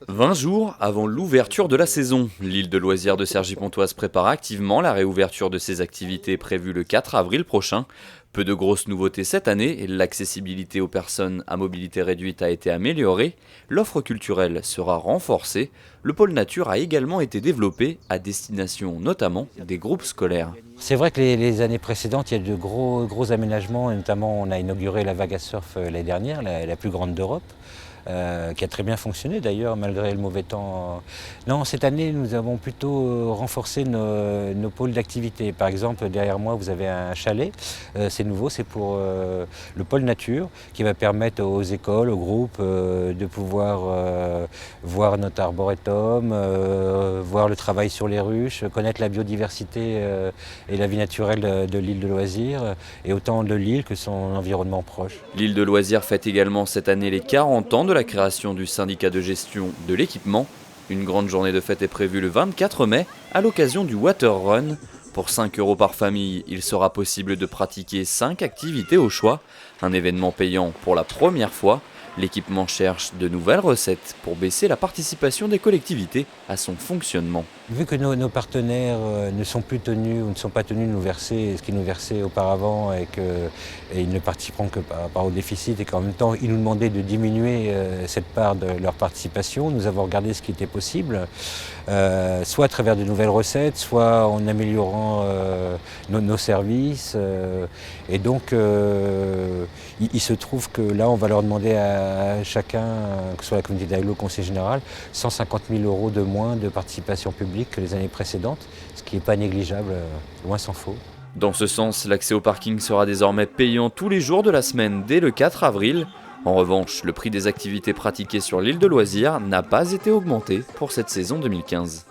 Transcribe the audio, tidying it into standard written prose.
20 jours avant l'ouverture de la saison, l'île de loisirs de Cergy-Pontoise prépare activement la réouverture de ses activités prévues le 4 avril prochain. Peu de grosses nouveautés cette année, l'accessibilité aux personnes à mobilité réduite a été améliorée, l'offre culturelle sera renforcée, le pôle nature a également été développé à destination notamment des groupes scolaires. C'est vrai que les années précédentes, il y a de gros aménagements, et notamment on a inauguré la vague à surf l'année dernière, la plus grande d'Europe. Qui a très bien fonctionné d'ailleurs malgré le mauvais temps. Non, cette année nous avons plutôt renforcé nos pôles d'activité. Par exemple, derrière moi vous avez un chalet, c'est nouveau, c'est pour le pôle nature qui va permettre aux écoles, aux groupes de pouvoir voir notre arboretum, voir le travail sur les ruches, connaître la biodiversité et la vie naturelle de l'île de loisirs et autant de l'île que son environnement proche. L'île de loisirs fête également cette année les 40 ans de la création du syndicat de gestion de l'équipement. Une grande journée de fête est prévue le 24 mai à l'occasion du Water Run. Pour 5 € par famille, il sera possible de pratiquer 5 activités au choix. Un événement payant pour la première fois. L'équipement cherche de nouvelles recettes pour baisser la participation des collectivités à son fonctionnement. Vu que nos partenaires ne sont plus tenus ou ne sont pas tenus de nous verser ce qu'ils nous versaient auparavant et qu'ils ne participeront que par rapport au déficit et qu'en même temps ils nous demandaient de diminuer cette part de leur participation, nous avons regardé ce qui était possible, soit à travers de nouvelles recettes, soit en améliorant nos services. Et donc il se trouve que là on va leur demander à chacun, que ce soit la communauté d'agglo ou le conseil général, 150 000 € de moins de participation publique que les années précédentes, ce qui n'est pas négligeable, loin s'en faut. Dans ce sens, l'accès au parking sera désormais payant tous les jours de la semaine dès le 4 avril. En revanche, le prix des activités pratiquées sur l'île de loisirs n'a pas été augmenté pour cette saison 2015.